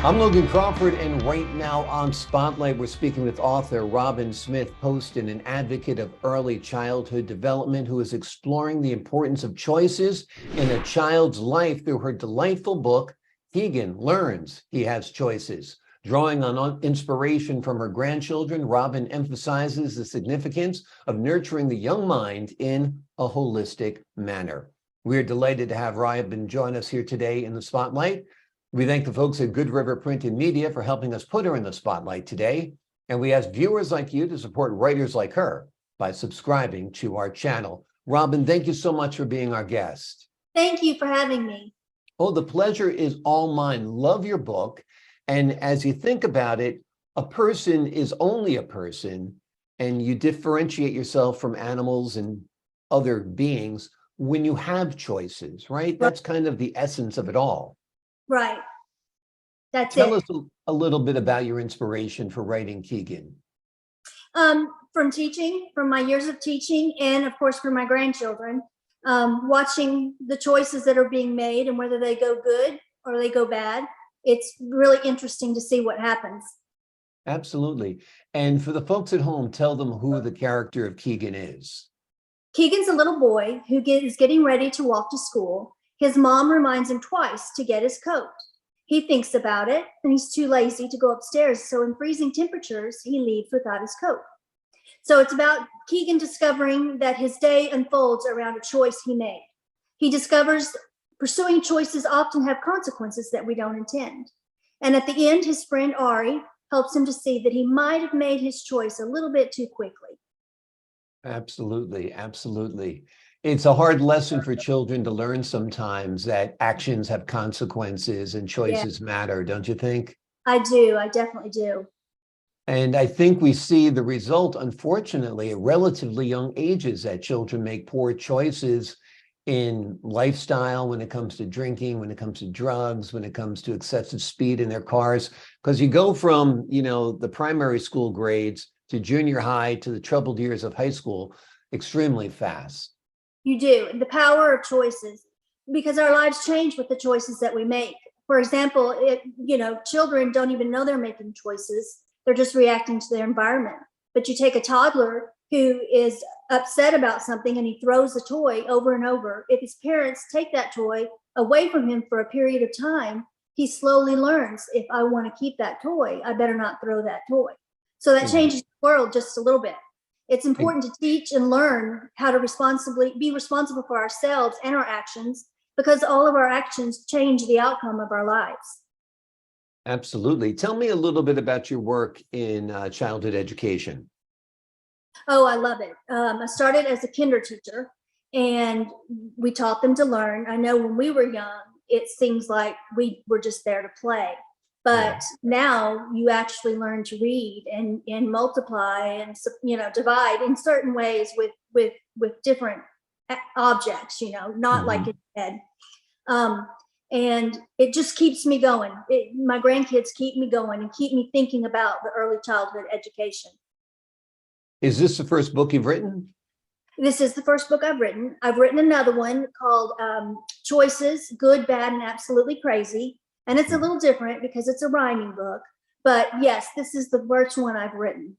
I'm Logan Crawford, and right now on Spotlight, we're speaking with author Robyn Smith Poston, an advocate of early childhood development who is exploring the importance of choices in a child's life through her delightful book, Keegan Learns He Has Choices. Drawing on inspiration from her grandchildren, Robyn emphasizes the significance of nurturing the young mind in a holistic manner. We're delighted to have Robyn join us here today in the Spotlight. We thank the folks at Good River Print and Media for helping us put her in the spotlight today. And we ask viewers like you to support writers like her by subscribing to our channel. Robyn, thank you so much for being our guest. Thank you for having me. Oh, the pleasure is all mine. Love your book. And as you think about it, a person is only a person, and you differentiate yourself from animals and other beings when you have choices, right? That's kind of the essence of it all. Right. That's Tell it. us a little bit about your inspiration for writing Keegan. From teaching, from my years of teaching, and of course from my grandchildren, watching the choices that are being made and whether they go good or they go bad. It's really interesting to see what happens. Absolutely. And for the folks at home, tell them who the character of Keegan is. Keegan's a little boy who is getting ready to walk to school. His mom reminds him twice to get his coat. He thinks about it, and he's too lazy to go upstairs, so in freezing temperatures, he leaves without his coat. So it's about Keegan discovering that his day unfolds around a choice he made. He discovers pursuing choices often have consequences that we don't intend. And at the end, his friend Ari helps him to see that he might have made his choice a little bit too quickly. Absolutely, absolutely. It's a hard lesson for children to learn sometimes that actions have consequences and choices matter, don't you think? I do. I definitely do. And I think we see the result, unfortunately, at relatively young ages, that children make poor choices in lifestyle when it comes to drinking, when it comes to drugs, when it comes to excessive speed in their cars. Because you go from, the primary school grades to junior high to the troubled years of high school extremely fast. You do. The power of choices, because our lives change with the choices that we make. For example, children don't even know they're making choices. They're just reacting to their environment. But you take a toddler who is upset about something and he throws a toy over and over. If his parents take that toy away from him for a period of time, he slowly learns, if I want to keep that toy, I better not throw that toy. So that changes the world just a little bit. It's important to teach and learn how to be responsible for ourselves and our actions, because all of our actions change the outcome of our lives. Absolutely. Tell me a little bit about your work in childhood education. Oh, I love it. I started as a kinder teacher, and we taught them to learn. I know when we were young, it seems like we were just there to play. But now you actually learn to read and multiply and divide in certain ways with different objects. Not like in head. And it just keeps me going. My grandkids keep me going and keep me thinking about the early childhood education. Is this the first book you've written? This is the first book I've written. I've written another one called Choices, Good, Bad, and Absolutely Crazy. And it's a little different because it's a rhyming book. But yes, this is the first one I've written.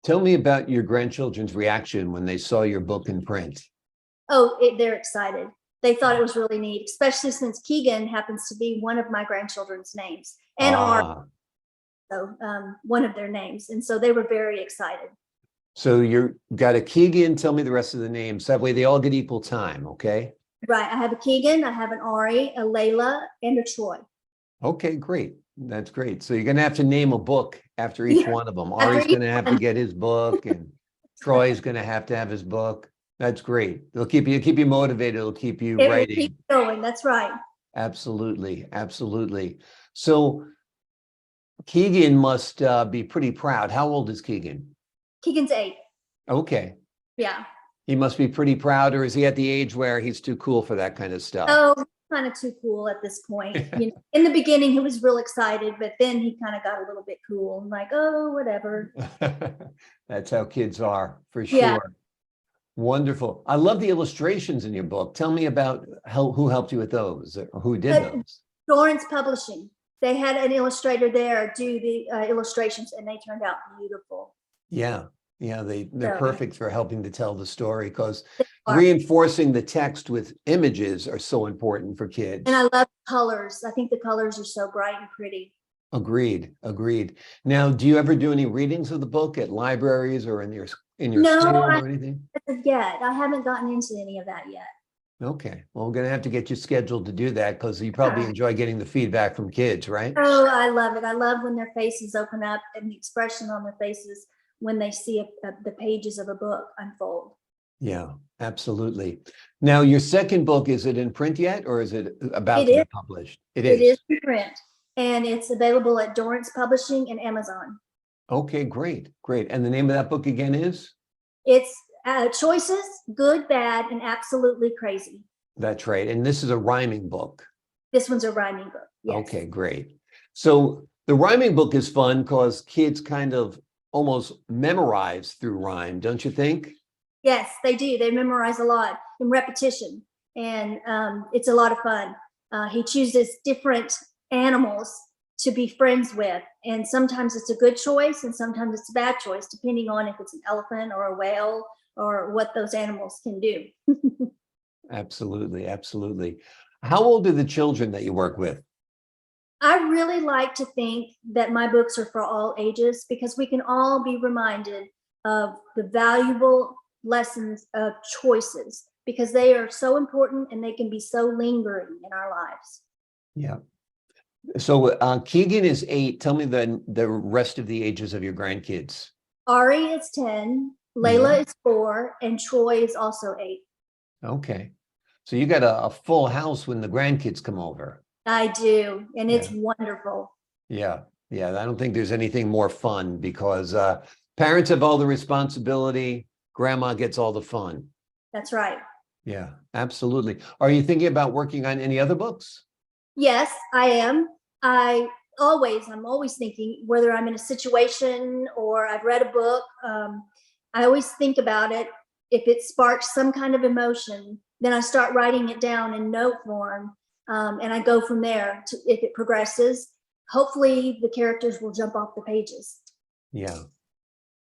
Tell me about your grandchildren's reaction when they saw your book in print. Oh, they're excited. They thought it was really neat, especially since Keegan happens to be one of my grandchildren's names and are one of their names. And so they were very excited. So you got a Keegan. Tell me the rest of the names. That way they all get equal time, okay? Right. I have a Keegan, I have an Ari, a Layla, and a Troy. Okay, great. That's great. So you're going to have to name a book after each one of them. Ari's going to have to get his book, and Troy's going to have his book. That's great. It'll keep you motivated. It'll keep you writing. Keep going. That's right. Absolutely. Absolutely. So Keegan must be pretty proud. How old is Keegan? Keegan's 8. Okay. Yeah. He must be pretty proud, or is he at the age where he's too cool for that kind of stuff? Oh, kind of too cool at this point. In the beginning, he was real excited, but then he kind of got a little bit cool and like, oh, whatever. That's how kids are, for sure. Yeah. Wonderful. I love the illustrations in your book. Tell me about who helped you with those, or who did those. Lawrence Publishing. They had an illustrator there do the illustrations, and they turned out beautiful. Yeah. Yeah, they're So perfect for helping to tell the story because they are. reinforcing the text with images are so important for kids. And I love colors. I think the colors are so bright and pretty. Agreed, agreed. Now, do you ever do any readings of the book at libraries or in your No, school I or anything? haven't yet. I haven't gotten into any of that yet. Okay, well, we're gonna have to get you scheduled to do that because you probably Yeah. enjoy getting the feedback from kids, right? Oh, I love it. I love when their faces open up and the expression on their faces when they see the pages of a book unfold. Yeah, absolutely. Now, your second book, is it in print yet or is it about It to be is. published? It It is is. in print, and it's available at Dorrance Publishing and Amazon. Okay, great, great. And the name of that book again is? It's Choices, Good, Bad, and Absolutely Crazy. That's right. And this is a rhyming book. This one's a rhyming book. Yes. Okay, great. So the rhyming book is fun because kids kind of almost memorize through rhyme, don't you think? Yes, they do. They memorize a lot in repetition, and it's a lot of fun. He chooses different animals to be friends with, and sometimes it's a good choice and sometimes it's a bad choice, depending on if it's an elephant or a whale or what those animals can do. Absolutely, absolutely. How old are the children that you work with? I really like to think that my books are for all ages because we can all be reminded of the valuable lessons of choices because they are so important and they can be so lingering in our lives. Yeah. So Keegan is 8. Tell me the rest of the ages of your grandkids. Ari is 10, Layla is 4, and Troy is also 8. Okay. So you got a full house when the grandkids come over. I do, and it's Yeah. wonderful. Yeah. Yeah. I don't think there's anything more fun because parents have all the responsibility. Grandma gets all the fun. That's right. Yeah, absolutely. Are you thinking about working on any other books? Yes, I am. I'm always thinking whether I'm in a situation or I've read a book. I always think about it. If it sparks some kind of emotion, then I start writing it down in note form, and I go from there. If it progresses, hopefully the characters will jump off the pages. Yeah.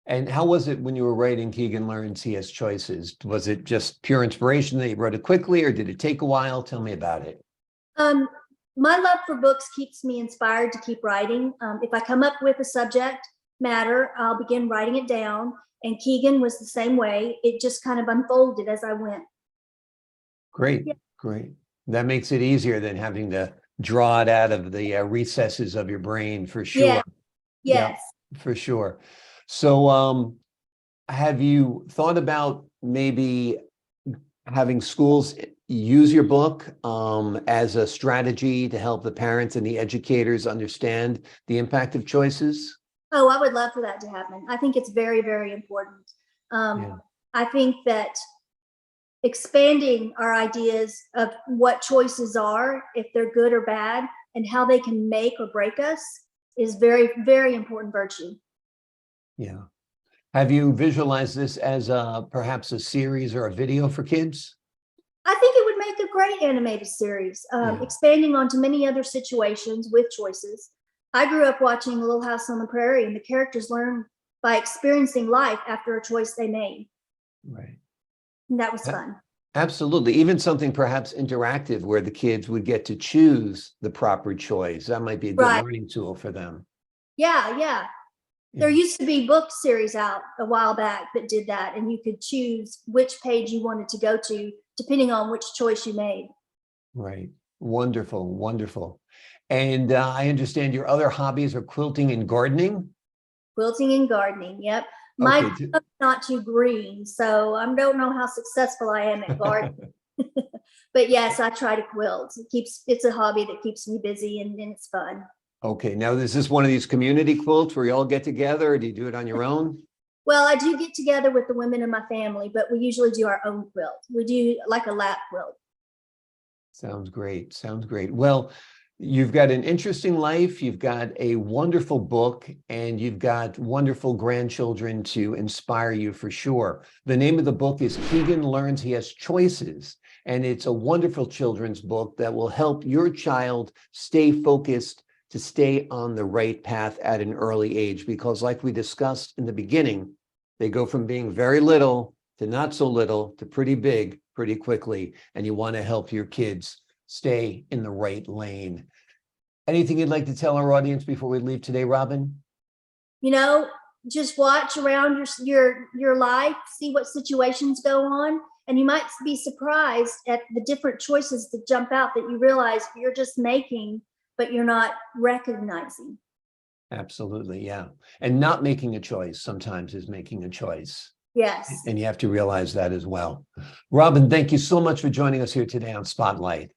And how was it when you were writing Keegan Learns He Has Choices? Was it just pure inspiration that you wrote it quickly or did it take a while? Tell me about it. My love for books keeps me inspired to keep writing. If I come up with a subject matter, I'll begin writing it down. And Keegan was the same way. It just kind of unfolded as I went. Great, Yeah. great. That makes it easier than having to draw it out of the recesses of your brain for sure. Yeah. Yes. Yeah, for sure. So have you thought about maybe having schools use your book as a strategy to help the parents and the educators understand the impact of choices? Oh, I would love for that to happen. I think it's very, very important. Yeah. I think that expanding our ideas of what choices are, if they're good or bad, and how they can make or break us is very, very important virtue. Yeah. Have you visualized this as perhaps a series or a video for kids? I think it would make a great animated series, expanding onto many other situations with choices. I grew up watching Little House on the Prairie, and the characters learn by experiencing life after a choice they made. Right. And that was fun. Absolutely. Even something perhaps interactive where the kids would get to choose the proper choice. That might be a good learning tool for them. Yeah. There used to be book series out a while back that did that, and you could choose which page you wanted to go to depending on which choice you made. Right. Wonderful, wonderful. And I understand your other hobbies are quilting and gardening. Quilting and gardening. Yep. My Okay. not too green, so I don't know how successful I am at gardening. But yes, I try to quilt. It's a hobby that keeps me busy and it's fun. Okay. Now, is this one of these community quilts where you all get together, or do you do it on your own? Well, I do get together with the women in my family, but we usually do our own quilt. We do like a lap quilt. Sounds great. Sounds great. Well, you've got an interesting life. You've got a wonderful book, and you've got wonderful grandchildren to inspire you for sure. The name of the book is Keegan Learns He Has Choices, and it's a wonderful children's book that will help your child stay focused, to stay on the right path at an early age, because like we discussed in the beginning, they go from being very little to not so little to pretty big pretty quickly. And you want to help your kids stay in the right lane. Anything you'd like to tell our audience before we leave today, Robyn? You know, just watch around your life, see what situations go on, and you might be surprised at the different choices that jump out that you realize you're just making, but you're not recognizing. Absolutely, yeah. And not making a choice sometimes is making a choice. Yes. And you have to realize that as well. Robyn, thank you so much for joining us here today on Spotlight.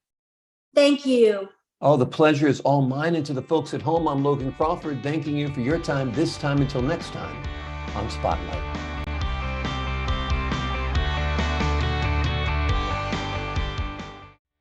Thank you. Oh, the pleasure is all mine. And to the folks at home, I'm Logan Crawford, thanking you for your time this time until next time on Spotlight.